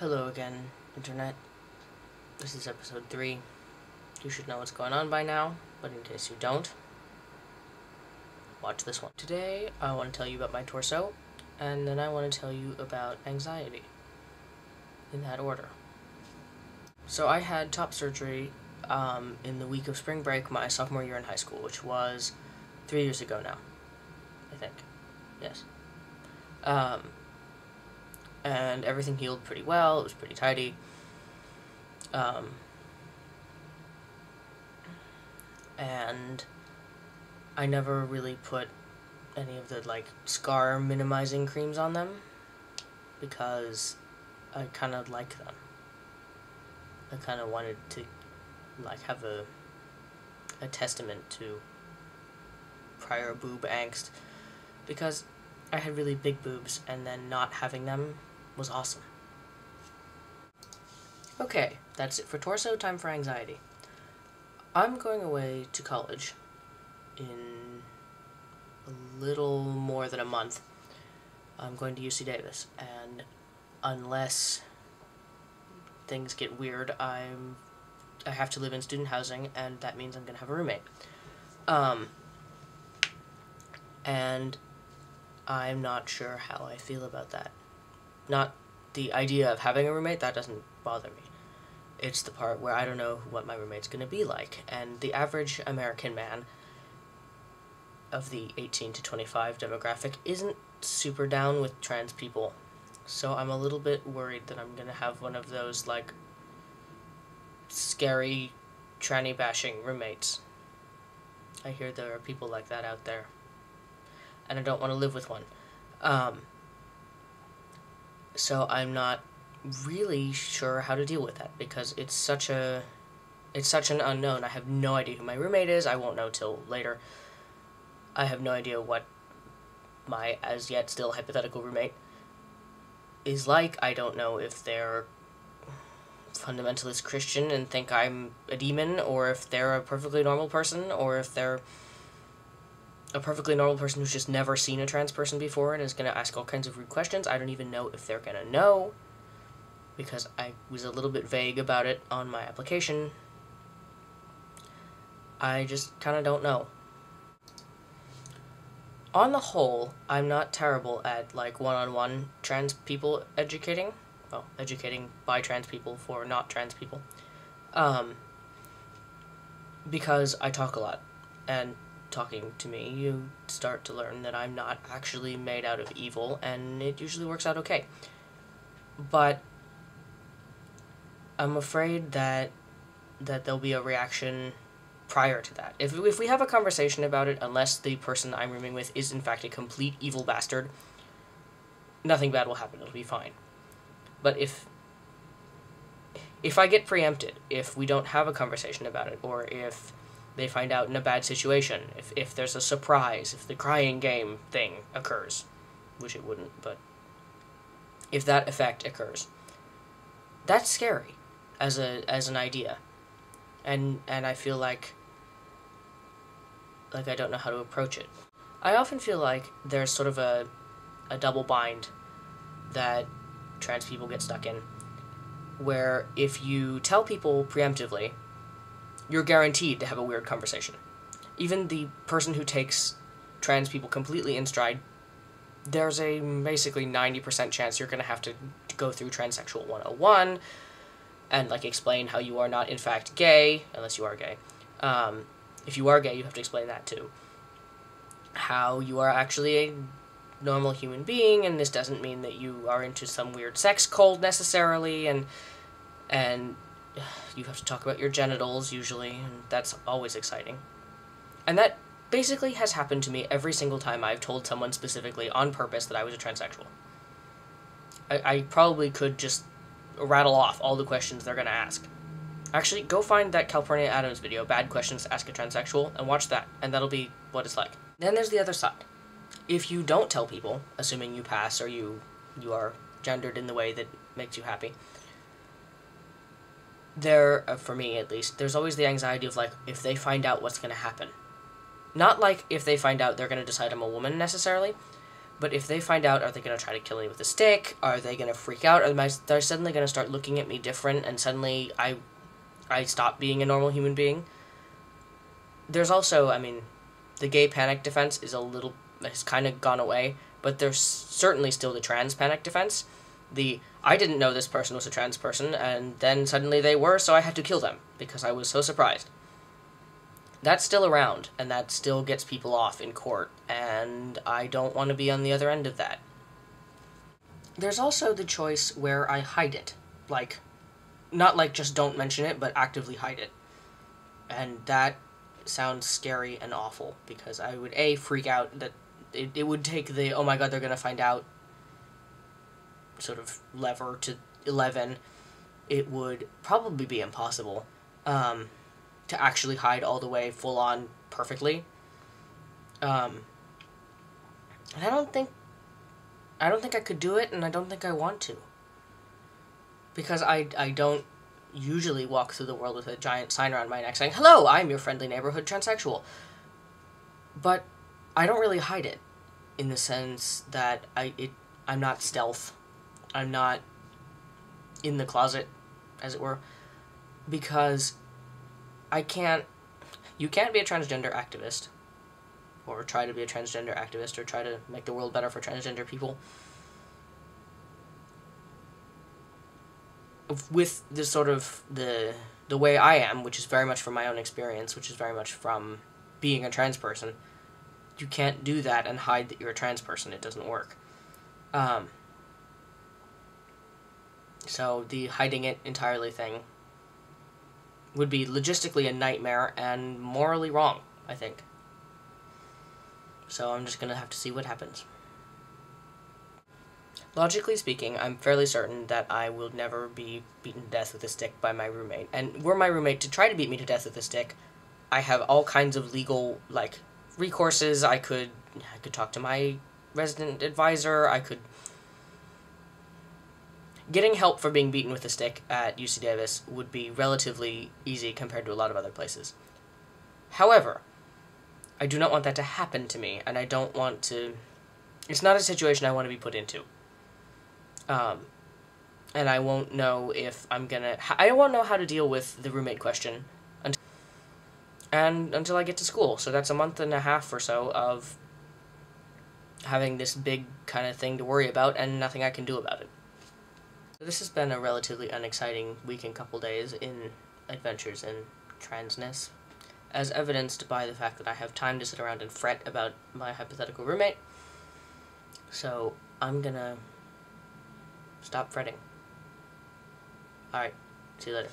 Hello again, Internet. This is episode 3. You should know what's going on by now, but in case you don't, watch this one. Today, I want to tell you about my torso, and then I want to tell you about anxiety. In that order. So I had top surgery in the week of spring break my sophomore year in high school, which was 3 years ago now, I think. Yes. And everything healed pretty well. It was pretty tidy. And I never really put any of the, scar minimizing creams on them because I kind of like them. I kind of wanted to, have a testament to prior boob angst because I had really big boobs and then not having them was awesome. Okay, that's it for torso. Time for anxiety. I'm going away to college in a little more than a month. I'm going to UC Davis, and unless things get weird, I have to live in student housing, and that means I'm going to have a roommate. And I'm not sure how I feel about that. Not the idea of having a roommate, that doesn't bother me. It's the part where I don't know what my roommate's going to be like. And the average American man of the 18 to 25 demographic isn't super down with trans people. So I'm a little bit worried that I'm going to have one of those, scary, tranny bashing roommates. I hear there are people like that out there. And I don't want to live with one. So I'm not really sure how to deal with that because it's such an unknown. I have no idea who my roommate is. I won't know till later. I have no idea what my as-yet-still-hypothetical roommate is like. I don't know if they're fundamentalist Christian and think I'm a demon, or if they're a perfectly normal person, or if they're a perfectly normal person who's just never seen a trans person before and is going to ask all kinds of rude questions. I don't even know if they're going to know, because I was a little bit vague about it on my application. I just kind of don't know. On the whole, I'm not terrible at, one-on-one trans people educating. Well, educating by trans people for not trans people. Because I talk a lot, and talking to me, you start to learn that I'm not actually made out of evil, and it usually works out okay. But I'm afraid that there'll be a reaction prior to that. If we have a conversation about it, unless the person I'm rooming with is in fact a complete evil bastard, nothing bad will happen. It'll be fine. But if I get preempted, if we don't have a conversation about it, or if they find out in a bad situation, if there's a surprise, if the crying game thing occurs, which it wouldn't, but if that effect occurs, that's scary as an idea. And I feel like I don't know how to approach it. I often feel like there's sort of a double bind that trans people get stuck in, where if you tell people preemptively, you're guaranteed to have a weird conversation. Even the person who takes trans people completely in stride, there's a basically 90% chance you're going to have to go through Transsexual 101 and, explain how you are not, in fact, gay, unless you are gay. If you are gay, you have to explain that, too. How you are actually a normal human being, and this doesn't mean that you are into some weird sex cult, necessarily, and you have to talk about your genitals, usually, and that's always exciting. And that basically has happened to me every single time I've told someone specifically on purpose that I was a transsexual. I probably could just rattle off all the questions they're going to ask. Actually, go find that Calpurnia Adams video, Bad Questions to Ask a Transsexual, and watch that, and that'll be what it's like. Then there's the other side. If you don't tell people, assuming you pass or you are gendered in the way that makes you happy, for me at least, there's always the anxiety of, if they find out, what's going to happen. Not if they find out they're going to decide I'm a woman, necessarily, But if they find out, are they going to try to kill me with a stick? Are they going to freak out? They're suddenly going to start looking at me different, and suddenly I stop being a normal human being? There's also, I mean, the gay panic defense has kind of gone away, but there's certainly still the trans panic defense. I didn't know this person was a trans person, and then suddenly they were, so I had to kill them, because I was so surprised. That's still around, and that still gets people off in court, and I don't want to be on the other end of that. There's also the choice where I hide it. Like, not like just don't mention it, but actively hide it. And that sounds scary and awful, because I would, A, freak out that it would take the, oh my god, they're gonna find out sort of lever to 11. It would probably be impossible to actually hide all the way full on perfectly. And I don't think I could do it, and I don't think I want to. Because I don't usually walk through the world with a giant sign around my neck saying, "Hello, I'm your friendly neighborhood transsexual." But I don't really hide it, in the sense that I'm not stealth. I'm not in the closet, as it were, because you can't be a transgender activist, or try to be a transgender activist, or try to make the world better for transgender people, with this sort of the way I am, which is very much from my own experience, which is very much from being a trans person. You can't do that and hide that you're a trans person. It doesn't work. So the hiding it entirely thing would be logistically a nightmare and morally wrong, I think. So I'm just going to have to see what happens. Logically speaking, I'm fairly certain that I will never be beaten to death with a stick by my roommate. And were my roommate to try to beat me to death with a stick, I have all kinds of legal, recourses. I could talk to my resident advisor. Getting help for being beaten with a stick at UC Davis would be relatively easy compared to a lot of other places. However, I do not want that to happen to me, and I don't want to... It's not a situation I want to be put into. And I won't know if I'm gonna... I won't know how to deal with the roommate question until I get to school. So that's a month and a half or so of having this big kind of thing to worry about and nothing I can do about it. This has been a relatively unexciting week and couple days in adventures in transness, as evidenced by the fact that I have time to sit around and fret about my hypothetical roommate. So I'm gonna stop fretting. Alright, see you later.